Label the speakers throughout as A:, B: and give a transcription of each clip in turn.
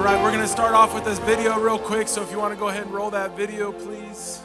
A: right, we're going to start off with this video real quick, so if you want to go ahead and roll that video, please.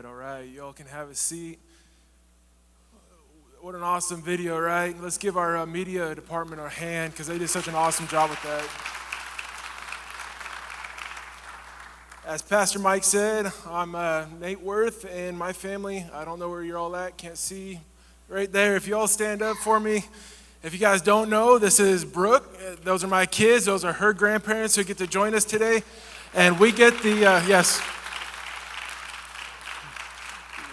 A: All right, y'all can have a seat. What an awesome video, right? Let's give our media department a hand because they did such an awesome job with that. As Pastor Mike said, I'm Nate Worth, and my family, I don't know where you're all at, can't see right there. If you all stand up for me. If you guys don't know, this is Brooke. Those are my kids. Those are her grandparents who get to join us today. And we get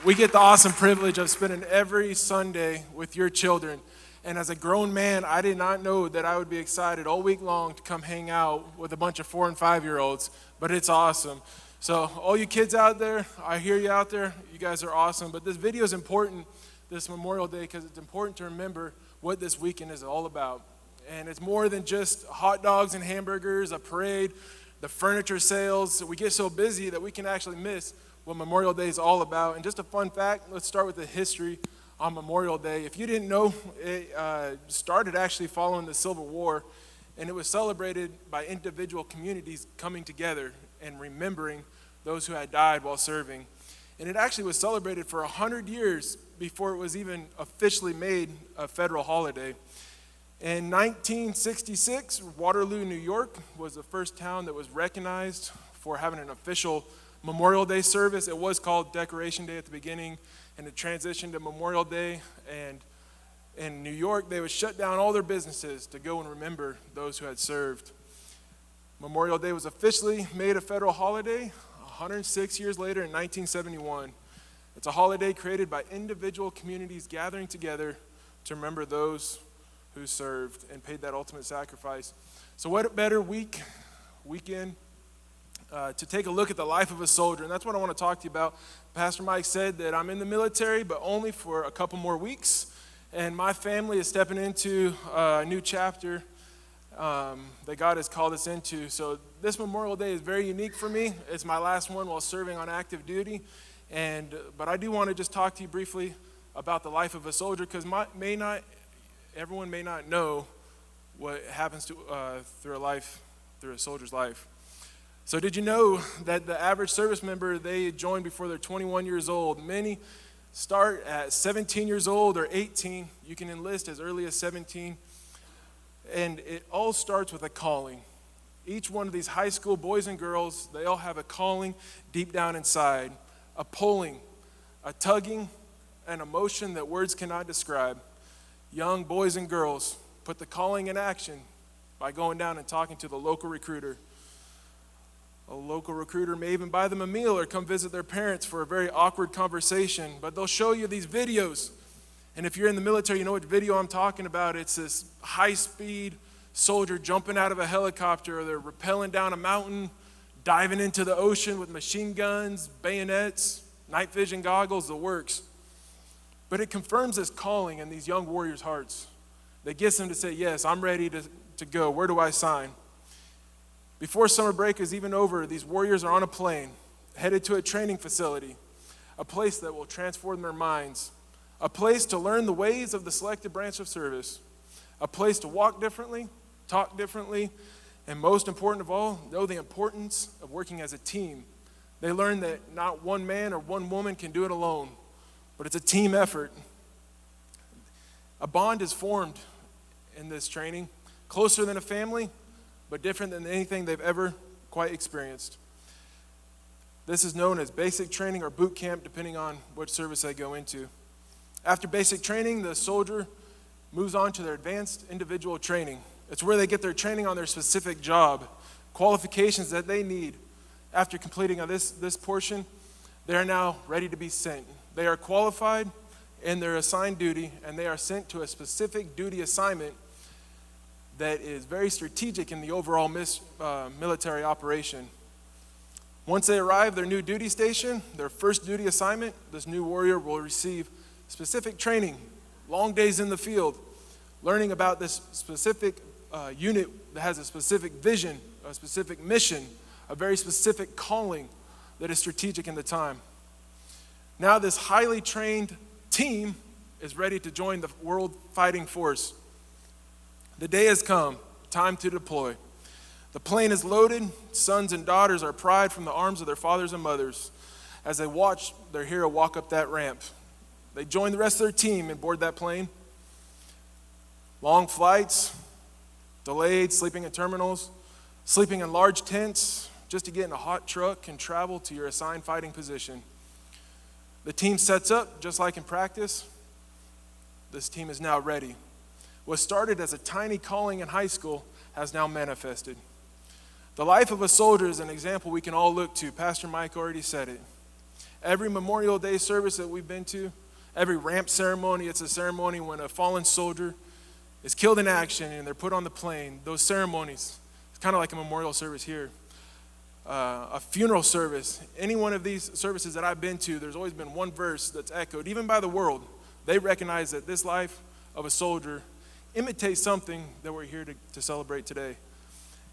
A: we get the awesome privilege of spending every Sunday with your children. And as a grown man, I did not know that I would be excited all week long to come hang out with a bunch of 4- and 5-year-olds, but it's awesome. So all you kids out there, I hear you out there, you guys are awesome. But this video is important this Memorial Day because it's important to remember what this weekend is all about. And it's more than just hot dogs and hamburgers, a parade, the furniture sales. We get so busy that we can actually miss what Memorial Day is all about. And just a fun fact, let's start with the history on Memorial Day. If you didn't know, it started actually following the Civil War, and it was celebrated by individual communities coming together and remembering those who had died while serving. And it actually was celebrated for 100 years before it was even officially made a federal holiday. In 1966, Waterloo, New York was the first town that was recognized for having an official Memorial Day service. It was called Decoration Day at the beginning, and it transitioned to Memorial Day. And in New York, they would shut down all their businesses to go and remember those who had served. Memorial Day was officially made a federal holiday 106 years later in 1971. It's a holiday created by individual communities gathering together to remember those who served and paid that ultimate sacrifice. So what better weekend to take a look at the life of a soldier, and that's what I want to talk to you about. Pastor Mike said that I'm in the military, but only for a couple more weeks, and my family is stepping into a new chapter that God has called us into. So this Memorial Day is very unique for me. It's my last one while serving on active duty. But I do want to just talk to you briefly about the life of a soldier, because everyone may not know what happens through a soldier's life. So did you know that the average service member, they join before they're 21 years old? Many start at 17 years old or 18. You can enlist as early as 17. And it all starts with a calling. Each one of these high school boys and girls, they all have a calling deep down inside, a pulling, a tugging, an emotion that words cannot describe. Young boys and girls put the calling in action by going down and talking to the local recruiter. A local recruiter may even buy them a meal or come visit their parents for a very awkward conversation, but they'll show you these videos. And if you're in the military, you know what video I'm talking about. It's this high-speed soldier jumping out of a helicopter, or they're rappelling down a mountain, diving into the ocean with machine guns, bayonets, night vision goggles, the works. But it confirms this calling in these young warriors' hearts that gets them to say, yes, I'm ready to go. Where do I sign? Before summer break is even over, these warriors are on a plane, headed to a training facility, a place that will transform their minds, a place to learn the ways of the selected branch of service, a place to walk differently, talk differently, and most important of all, know the importance of working as a team. They learn that not one man or one woman can do it alone, but it's a team effort. A bond is formed in this training, closer than a family, but different than anything they've ever quite experienced. This is known as basic training or boot camp, depending on which service they go into. After basic training, the soldier moves on to their advanced individual training. It's where they get their training on their specific job, qualifications that they need. After completing this portion, they are now ready to be sent. They are qualified in their assigned duty, and they are sent to a specific duty assignment that is very strategic in the overall military operation. Once they arrive their new duty station, their first duty assignment, this new warrior will receive specific training, long days in the field, learning about this specific unit that has a specific vision, a specific mission, a very specific calling that is strategic in the time. Now this highly trained team is ready to join the world fighting force. The day has come, time to deploy. The plane is loaded, sons and daughters are pried from the arms of their fathers and mothers as they watch their hero walk up that ramp. They join the rest of their team and board that plane. Long flights, delayed, sleeping in terminals, sleeping in large tents just to get in a hot truck and travel to your assigned fighting position. The team sets up just like in practice. This team is now ready. What started as a tiny calling in high school has now manifested. The life of a soldier is an example we can all look to. Pastor Mike already said it. Every Memorial Day service that we've been to, every ramp ceremony, it's a ceremony when a fallen soldier is killed in action and they're put on the plane. Those ceremonies, it's kind of like a memorial service here. A funeral service, any one of these services that I've been to, there's always been one verse that's echoed, even by the world. They recognize that this life of a soldier imitates something that we're here to celebrate today.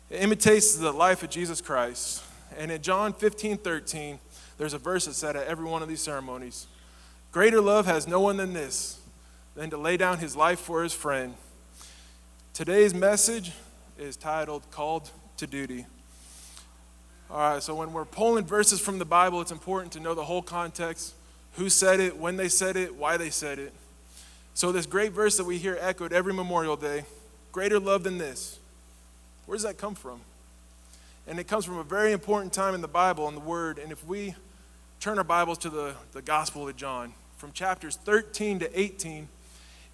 A: It imitates the life of Jesus Christ. And in John 15:13, there's a verse that's said at every one of these ceremonies. Greater love has no one than this, than to lay down his life for his friend. Today's message is titled Called to Duty. All right, so when we're pulling verses from the Bible, it's important to know the whole context, who said it, when they said it, why they said it. So this great verse that we hear echoed every Memorial Day, greater love than this, where does that come from? And it comes from a very important time in the Bible and the Word. And if we turn our Bibles to the Gospel of John, from chapters 13 to 18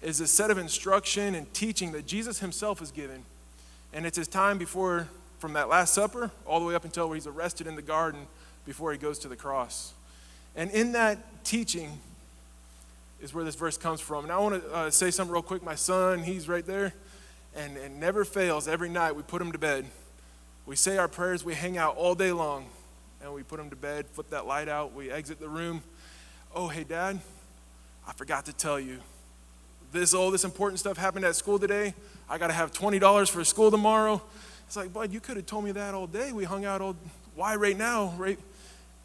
A: is a set of instruction and teaching that Jesus himself is given. And it's his time before, from that Last Supper, all the way up until where he's arrested in the garden before he goes to the cross. And in that teaching is where this verse comes from. And I want to say something real quick. My son, he's right there, and it never fails. Every night we put him to bed. We say our prayers, we hang out all day long, and we put him to bed, flip that light out, we exit the room. Oh, hey, Dad, I forgot to tell you, this important stuff happened at school today. I got to have $20 for school tomorrow. It's like, bud, you could have told me that all day. We hung out all, why right now, right?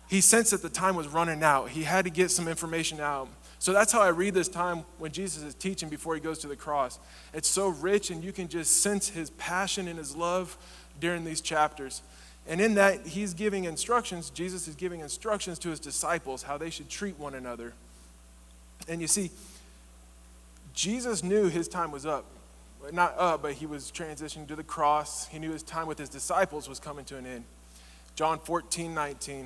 A: He sensed that the time was running out. He had to get some information out. So that's how I read this time when Jesus is teaching before he goes to the cross. It's so rich, and you can just sense his passion and his love during these chapters. And in that, he's giving instructions. Jesus is giving instructions to his disciples how they should treat one another. And you see, Jesus knew his time was up. Not up, but he was transitioning to the cross. He knew his time with his disciples was coming to an end. John 14:19,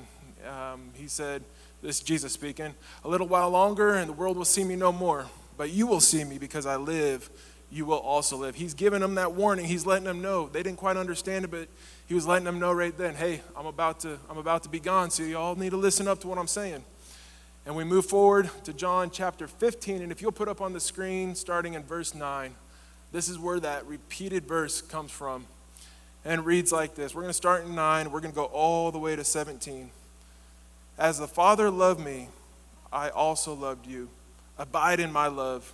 A: he said, this is Jesus speaking, "A little while longer and the world will see me no more, but you will see me because I live, you will also live." He's giving them that warning. He's letting them know. They didn't quite understand it, but he was letting them know right then, hey, I'm about to be gone, so you all need to listen up to what I'm saying. And we move forward to John chapter 15, and if you'll put up on the screen, starting in verse 9, this is where that repeated verse comes from. And it reads like this. We're going to start in 9. We're going to go all the way to 17. "As the Father loved me, I also loved you. Abide in my love.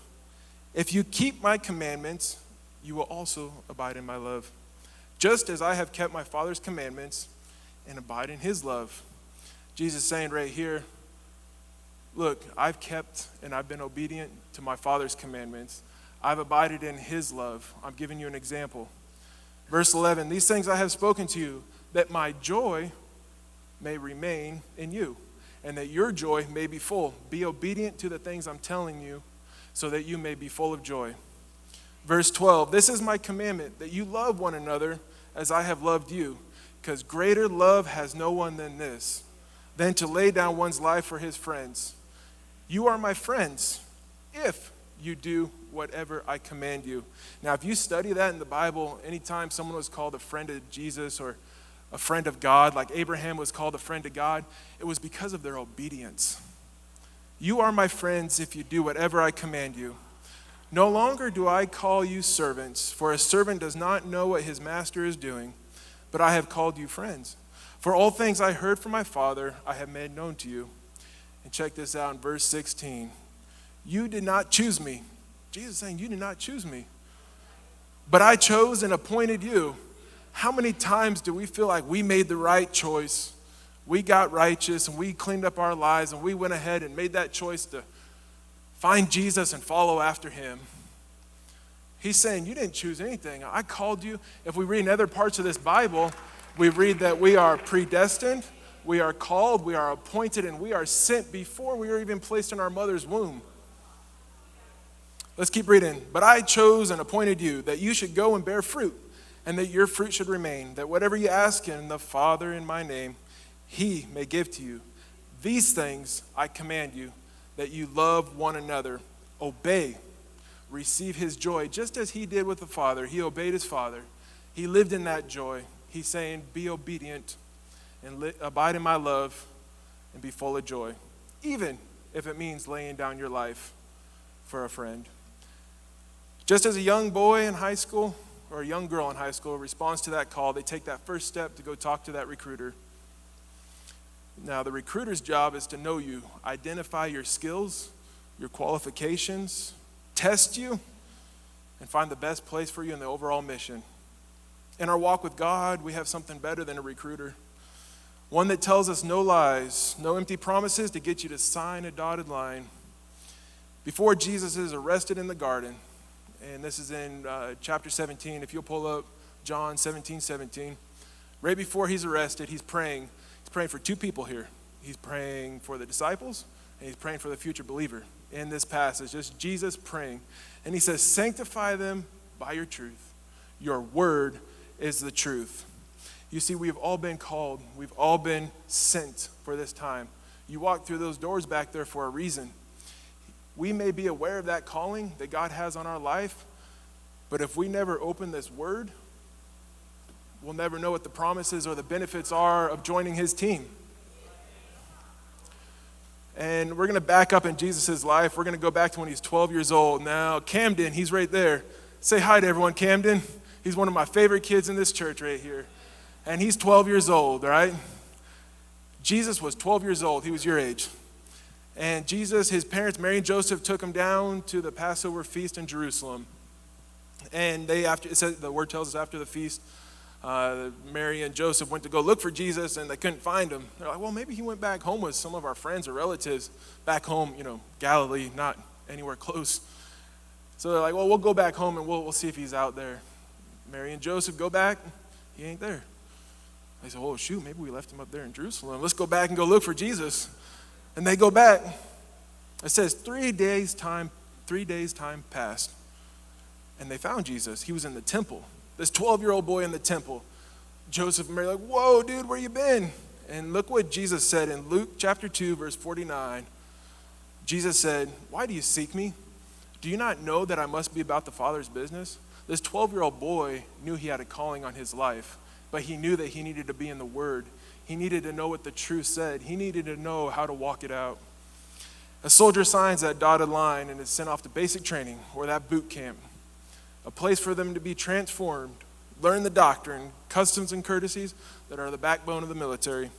A: If you keep my commandments, you will also abide in my love. Just as I have kept my Father's commandments and abide in his love." Jesus is saying right here, look, I've kept and I've been obedient to my Father's commandments. I've abided in his love. I'm giving you an example. Verse 11, "These things I have spoken to you, that my joy may remain in you, and that your joy may be full. Be obedient to the things I'm telling you, so that you may be full of joy." Verse 12, "This is my commandment, that you love one another as I have loved you, because greater love has no one than this, than to lay down one's life for his friends. You are my friends, if you do whatever I command you." Now, if you study that in the Bible, anytime someone was called a friend of Jesus or a friend of God, like Abraham was called a friend of God, it was because of their obedience. "You are my friends if you do whatever I command you. No longer do I call you servants, for a servant does not know what his master is doing, but I have called you friends. For all things I heard from my Father, I have made known to you." And check this out in verse 16. "You did not choose me." Jesus is saying, you did not choose me, "but I chose and appointed you." How many times do we feel like we made the right choice? We got righteous and we cleaned up our lives and we went ahead and made that choice to find Jesus and follow after him. He's saying, you didn't choose anything. I called you. If we read in other parts of this Bible, we read that we are predestined, we are called, we are appointed, and we are sent before we are even placed in our mother's womb. Let's keep reading. "But I chose and appointed you, that you should go and bear fruit, and that your fruit should remain, that whatever you ask in the Father in my name, he may give to you. These things I command you, that you love one another. Obey, receive his joy, just as he did with the Father." He obeyed his Father. He lived in that joy. He's saying, be obedient and abide in my love and be full of joy, even if it means laying down your life for a friend. Just as a young boy in high school or a young girl in high school responds to that call, they take that first step to go talk to that recruiter. Now, the recruiter's job is to know you, identify your skills, your qualifications, test you, and find the best place for you in the overall mission. In our walk with God, we have something better than a recruiter. One that tells us no lies, no empty promises to get you to sign a dotted line. Before Jesus is arrested in the garden, and this is in chapter 17, if you'll pull up John 17:17, right before he's arrested, he's praying. He's praying for two people here. He's praying for the disciples, and he's praying for the future believer. In this passage, just Jesus praying. And he says, "Sanctify them by your truth. Your word is the truth." You see, we've all been called. We've all been sent for this time. You walk through those doors back there for a reason. We may be aware of that calling that God has on our life, but if we never open this word, we'll never know what the promises or the benefits are of joining his team. And we're going to back up in Jesus' life. We're going to go back to when he's 12 years old. Now, Camden, he's right there. Say hi to everyone, Camden. He's one of my favorite kids in this church right here. And he's 12 years old, right? Jesus was 12 years old. He was your age. And Jesus, his parents, Mary and Joseph, took him down to the Passover feast in Jerusalem. And it says, the word tells us after the feast, Mary and Joseph went to go look for Jesus, and they couldn't find him. They're like, well, maybe he went back home with some of our friends or relatives back home, Galilee, not anywhere close. So they're like, well, we'll go back home and we'll see if he's out there. Mary and Joseph go back. He ain't there. They said, oh, shoot, maybe we left him up there in Jerusalem. Let's go back and go look for Jesus. And they go back. It says 3 days time passed, and they found Jesus. He was in the temple. This 12-year-old boy in the temple. Joseph and Mary are like, whoa, dude, where you been? And look what Jesus said in Luke chapter 2, verse 49. Jesus said, why do you seek me? Do you not know that I must be about the Father's business? This 12-year-old boy knew he had a calling on his life, but he knew that he needed to be in the Word. He needed to know what the truth said. He needed to know how to walk it out. A soldier signs that dotted line and is sent off to basic training or that boot camp, a place for them to be transformed, learn the doctrine, customs, and courtesies that are the backbone of the military.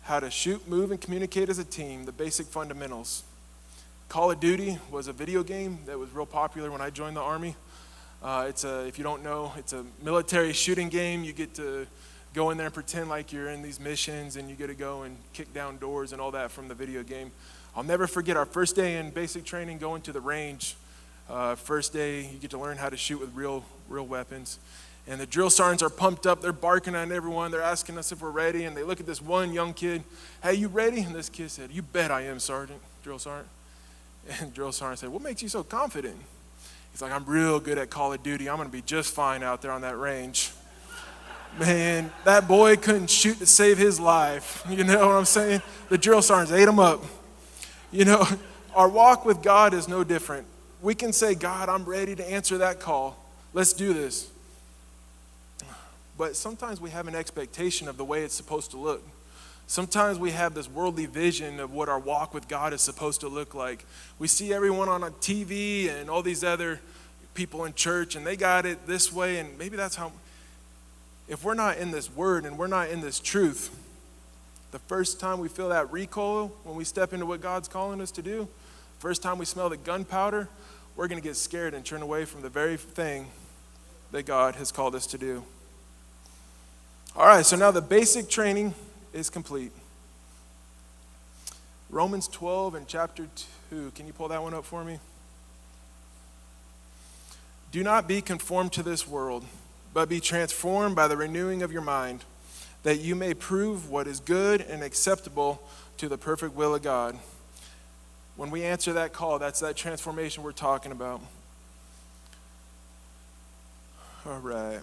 A: How to shoot, move, and communicate as a team, the basic fundamentals. Call of Duty was a video game that was real popular when I joined the Army. If you don't know, it's a military shooting game. You get to go in there and pretend like you're in these missions, and you get to go and kick down doors and all that from the video game. I'll never forget our first day in basic training going to the range. First day, you get to learn how to shoot with real weapons. And the drill sergeants are pumped up. They're barking at everyone. They're asking us if we're ready. And they look at this one young kid. Hey, you ready? And this kid said, you bet I am, drill sergeant. And drill sergeant said, what makes you so confident? He's like, I'm real good at Call of Duty. I'm going to be just fine out there on that range. Man, that boy couldn't shoot to save his life. You know what I'm saying? The drill sergeants ate him up. Our walk with God is no different. We can say, God, I'm ready to answer that call. Let's do this. But sometimes we have an expectation of the way it's supposed to look. Sometimes we have this worldly vision of what our walk with God is supposed to look like. We see everyone on a TV and all these other people in church, and they got it this way, and maybe that's how. If we're not in this word and we're not in this truth, the first time we feel that recoil when we step into what God's calling us to do, first time we smell the gunpowder, we're going to get scared and turn away from the very thing that God has called us to do. All right, so now the basic training is complete. Romans 12 and chapter 2. Can you pull that one up for me? Do not be conformed to this world, but be transformed by the renewing of your mind, that you may prove what is good and acceptable to the perfect will of God. When we answer that call, that's that transformation we're talking about. All right.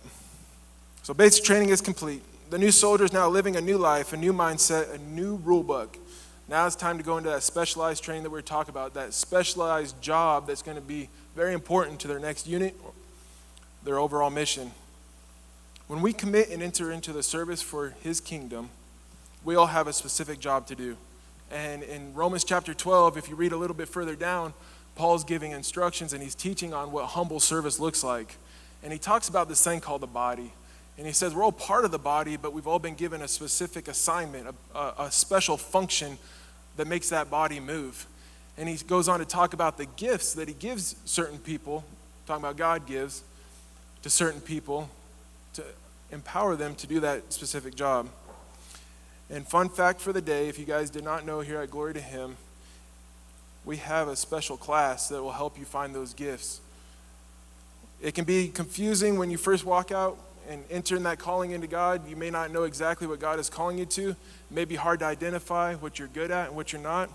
A: So basic training is complete. The new soldier is now living a new life, a new mindset, a new rule book. Now it's time to go into that specialized training that we were talking about, that specialized job that's going to be very important to their next unit, their overall mission. When we commit and enter into the service for his kingdom, we all have a specific job to do. And in Romans chapter 12, if you read a little bit further down, Paul's giving instructions and he's teaching on what humble service looks like. And he talks about this thing called the body. And he says we're all part of the body, but we've all been given a specific assignment, a special function that makes that body move. And he goes on to talk about the gifts that he gives certain people, talking about God gives to certain people to empower them to do that specific job. And fun fact for the day, if you guys did not know, here at Glory to Him, we have a special class that will help you find those gifts. It can be confusing when you first walk out and enter in that calling into God. You may not know exactly what God is calling you to. It may be hard to identify what you're good at and what you're not.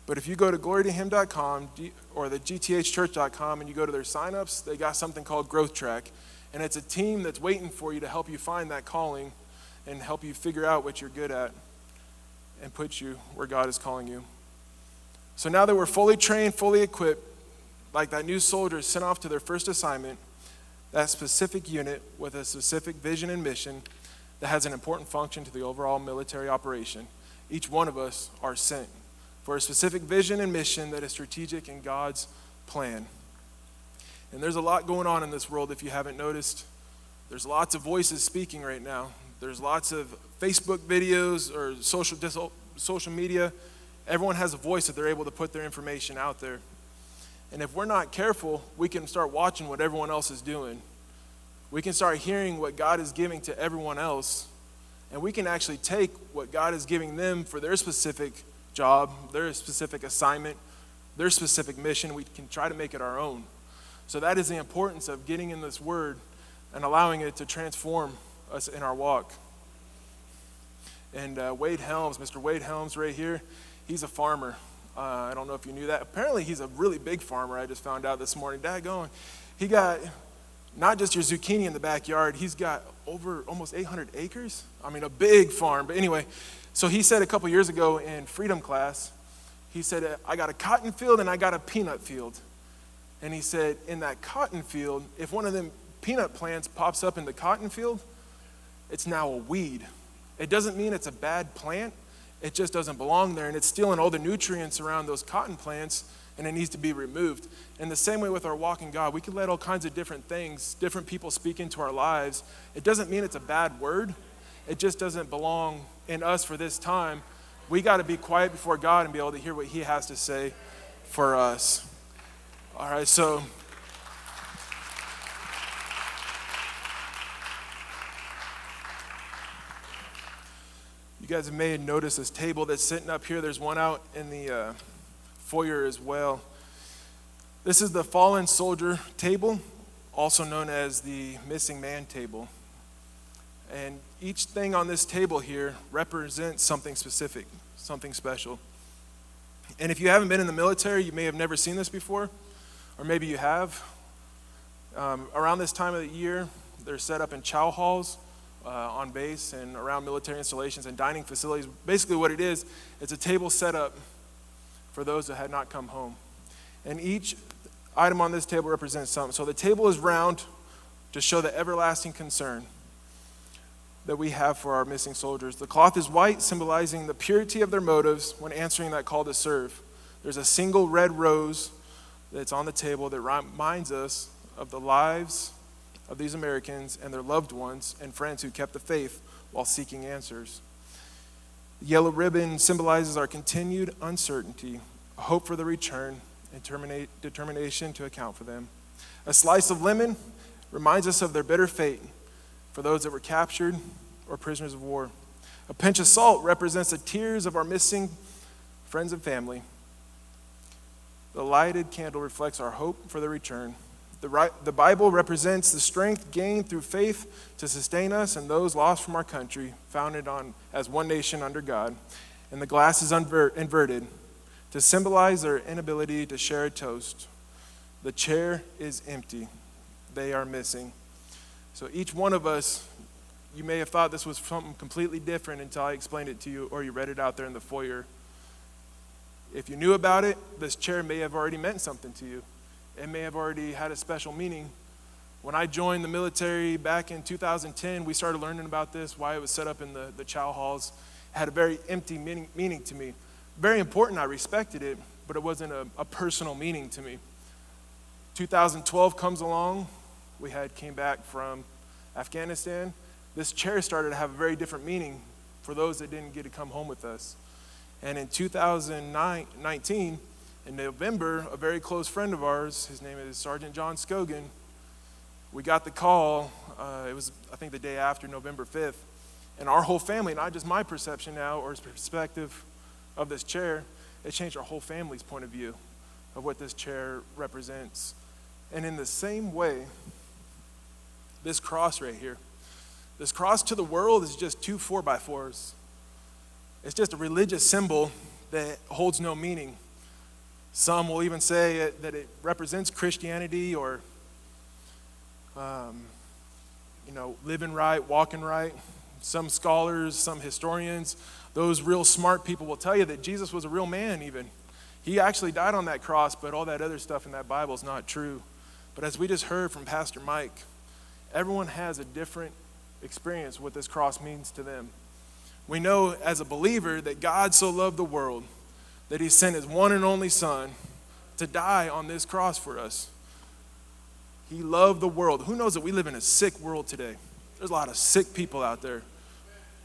A: But if you go to glorytohim.com or the gthchurch.com and you go to their signups, they got something called Growth Track. And it's a team that's waiting for you to help you find that calling and help you figure out what you're good at and put you where God is calling you. So now that we're fully trained, fully equipped, like that new soldier is sent off to their first assignment, that specific unit with a specific vision and mission that has an important function to the overall military operation. Each one of us are sent for a specific vision and mission that is strategic in God's plan. And there's a lot going on in this world if you haven't noticed. There's lots of voices speaking right now. There's lots of Facebook videos or social media, everyone has a voice that they're able to put their information out there. And if we're not careful, we can start watching what everyone else is doing. We can start hearing what God is giving to everyone else, and we can actually take what God is giving them for their specific job, their specific assignment, their specific mission. We can try to make it our own. So that is the importance of getting in this word and allowing it to transform us in our walk. And Mr. Wade Helms right here, he's a farmer. I don't know if you knew that. Apparently he's a really big farmer. I just found out this morning. Daggone. He got not just your zucchini in the backyard, he's got over almost 800 acres. I mean, a big farm. But anyway, so he said a couple years ago in Freedom class, he said, I got a cotton field and I got a peanut field. And he said, in that cotton field, if one of them peanut plants pops up in the cotton field, it's now a weed. It doesn't mean it's a bad plant. It just doesn't belong there, and it's stealing all the nutrients around those cotton plants, and it needs to be removed. In the same way with our walk in God, we can let all kinds of different things, different people speak into our lives. It doesn't mean it's a bad word. It just doesn't belong in us for this time. We got to be quiet before God and be able to hear what he has to say for us. All right, so you guys may have noticed this table that's sitting up here. There's one out in the foyer as well. This is the fallen soldier table, also known as the missing man table. And each thing on this table here represents something specific, something special. And if you haven't been in the military, you may have never seen this before, or maybe you have. Around this time of the year, they're set up in chow halls on base and around military installations and dining facilities. Basically what it is, it's a table set up for those that had not come home. And each item on this table represents something. So the table is round to show the everlasting concern that we have for our missing soldiers. The cloth is white, symbolizing the purity of their motives when answering that call to serve. There's a single red rose that's on the table that reminds us of the lives of these Americans and their loved ones and friends who kept the faith while seeking answers. The yellow ribbon symbolizes our continued uncertainty, a hope for the return, and determination to account for them. A slice of lemon reminds us of their bitter fate for those that were captured or prisoners of war. A pinch of salt represents the tears of our missing friends and family. The lighted candle reflects our hope for the return. The Bible represents the strength gained through faith to sustain us and those lost from our country, founded on as one nation under God. And the glass is inverted to symbolize their inability to share a toast. The chair is empty. They are missing. So each one of us, you may have thought this was something completely different until I explained it to you or you read it out there in the foyer. If you knew about it, this chair may have already meant something to you. It may have already had a special meaning. When I joined the military back in 2010, we started learning about this, why it was set up in the chow halls. It had a very empty meaning to me. Very important, I respected it, but it wasn't a personal meaning to me. 2012 comes along. We came back from Afghanistan. This chair started to have a very different meaning for those that didn't get to come home with us. And in 2019, in November, a very close friend of ours, his name is Sergeant John Scogan, we got the call, it was I think the day after November 5th, and our whole family, not just my perception now or perspective of this chair, it changed our whole family's point of view of what this chair represents. And in the same way, this cross right here, this cross to the world is just two 4x4s. It's just a religious symbol that holds no meaning. Some will even say that it represents Christianity or, living right, walking right. Some scholars, some historians, those real smart people will tell you that Jesus was a real man even. He actually died on that cross, but all that other stuff in that Bible is not true. But as we just heard from Pastor Mike, everyone has a different experience what this cross means to them. We know as a believer that God so loved the world that he sent his one and only son to die on this cross for us. He loved the world. Who knows that we live in a sick world today? There's a lot of sick people out there.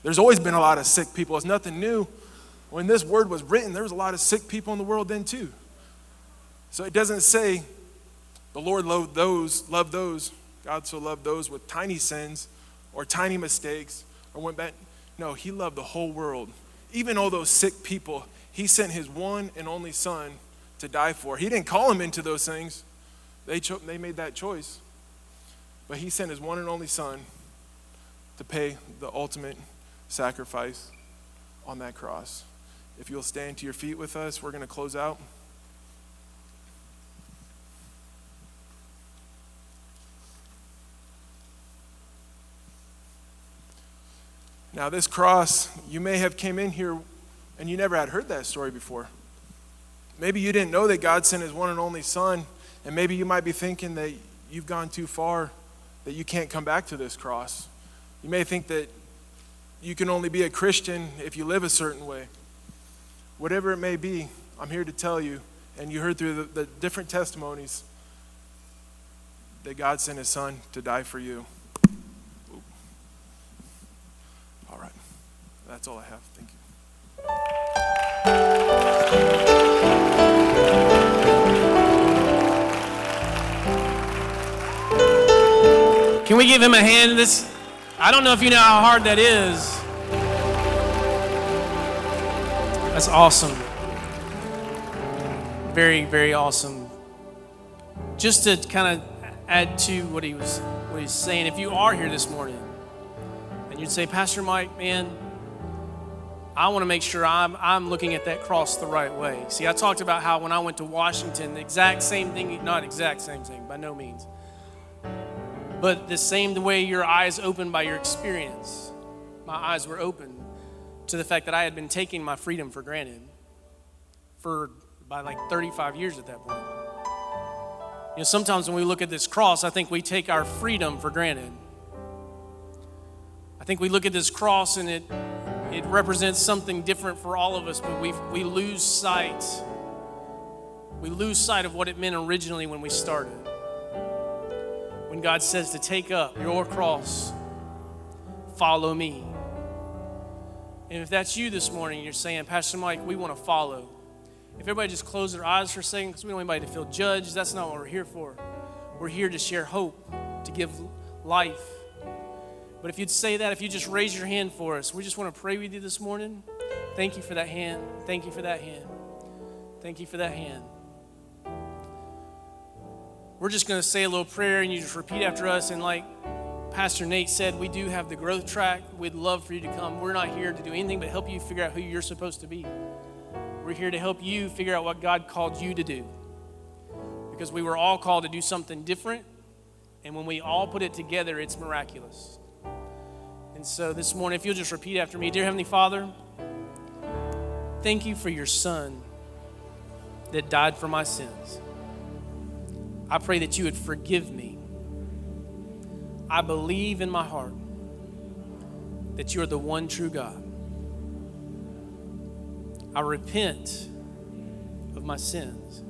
A: There's always been a lot of sick people. It's nothing new. When this word was written, there was a lot of sick people in the world then too. So it doesn't say the Lord loved those, God so loved those with tiny sins or tiny mistakes or went back. No, he loved the whole world. Even all those sick people, he sent his one and only son to die for. He didn't call them into those things. They made that choice. But he sent his one and only son to pay the ultimate sacrifice on that cross. If you'll stand to your feet with us, we're going to close out. Now this cross, you may have came in here and you never had heard that story before. Maybe you didn't know that God sent his one and only son, and maybe you might be thinking that you've gone too far, that you can't come back to this cross. You may think that you can only be a Christian if you live a certain way. Whatever it may be, I'm here to tell you, and you heard through the different testimonies, that God sent his son to die for you. All right, that's all I have. Thank you.
B: Can we give him a hand? I don't know if you know how hard that is. That's awesome. Very, very awesome. Just to kind of add to what he's saying, if you are here this morning and you'd say, Pastor Mike, man, I want to make sure I'm looking at that cross the right way. See, I talked about how when I went to Washington, the exact same thing, not exact same thing, by no means, but the same way your eyes opened by your experience, my eyes were open to the fact that I had been taking my freedom for granted by like 35 years at that point. You know, sometimes when we look at this cross, I think we take our freedom for granted. I think we look at this cross and it represents something different for all of us, but we lose sight. We lose sight of what it meant originally when we started. When God says to take up your cross, follow me. And if that's you this morning, you're saying, Pastor Mike, we want to follow. If everybody just close their eyes for a second, because we don't want anybody to feel judged, that's not what we're here for. We're here to share hope, to give life. But if you'd say that, if you just raise your hand for us, we just want to pray with you this morning. Thank you for that hand. Thank you for that hand. Thank you for that hand. We're just going to say a little prayer and you just repeat after us. And like Pastor Nate said, we do have the growth track. We'd love for you to come. We're not here to do anything but help you figure out who you're supposed to be. We're here to help you figure out what God called you to do. Because we were all called to do something different. And when we all put it together, it's miraculous. And so this morning, if you'll just repeat after me. Dear Heavenly Father, thank you for your Son that died for my sins. I pray that you would forgive me. I believe in my heart that you are the one true God. I repent of my sins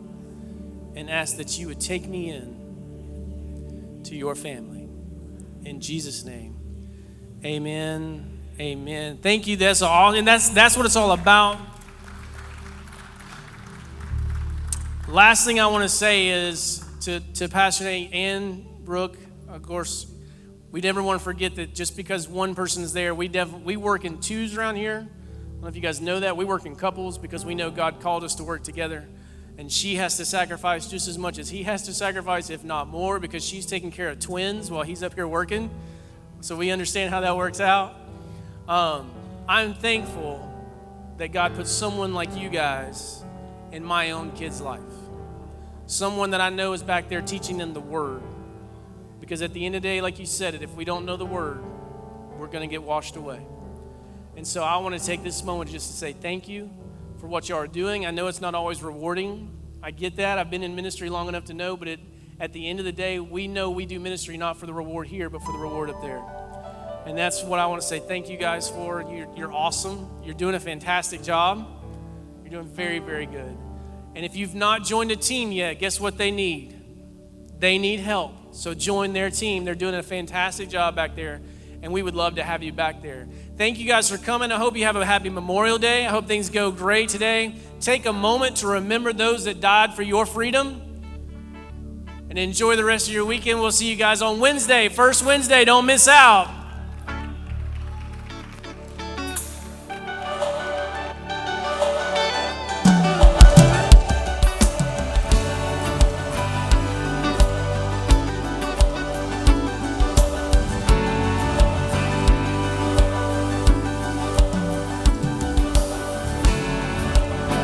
B: and ask that you would take me in to your family. In Jesus' name, amen, amen. Thank you. That's all, and that's what it's all about. Last thing I want to say is to Pastor Nate and Brooke, of course, we never want to forget that just because one person is there, we work in twos around here. I don't know if you guys know that. We work in couples because we know God called us to work together. And she has to sacrifice just as much as he has to sacrifice, if not more, because she's taking care of twins while he's up here working. So we understand how that works out. I'm thankful that God put someone like you guys in my own kid's life. Someone that I know is back there teaching them the word. Because at the end of the day, like you said it, if we don't know the word, we're going to get washed away. And so I want to take this moment just to say thank you for what you are doing. I know it's not always rewarding. I get that. I've been in ministry long enough to know, but at the end of the day, we know we do ministry not for the reward here, but for the reward up there. And that's what I want to say thank you guys for. You're awesome. You're doing a fantastic job. You're doing very, very good. And if you've not joined a team yet, guess what they need? They need help. So join their team. They're doing a fantastic job back there. and we would love to have you back there. Thank you guys for coming. I hope you have a happy Memorial Day. I hope things go great today. Take a moment to remember those that died for your freedom, and enjoy the rest of your weekend. We'll see you guys on Wednesday, first Wednesday. Don't miss out.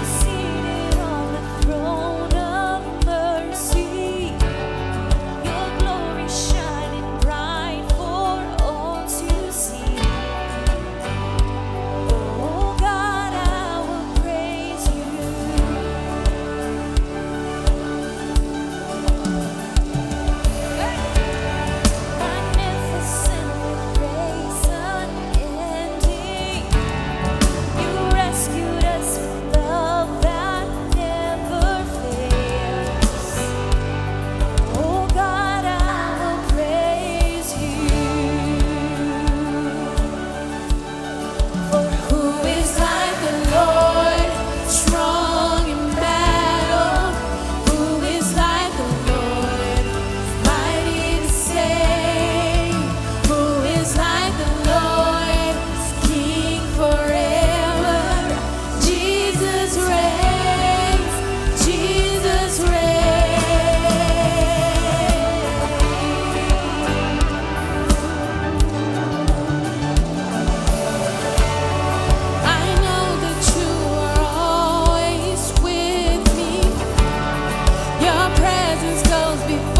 C: Seated on the throne of mercy, your glory shining bright for all to see. Oh God, I will praise you. Magnificent with grace unending. You rescued us with love that never fails. Oh God, I will praise you. For who is like the Lord, strong in battle? Who is like the Lord, mighty to save? Who is like the Lord, King forever? Jesus reigns, Jesus reigns. I know that you are always with me. Your presence goes before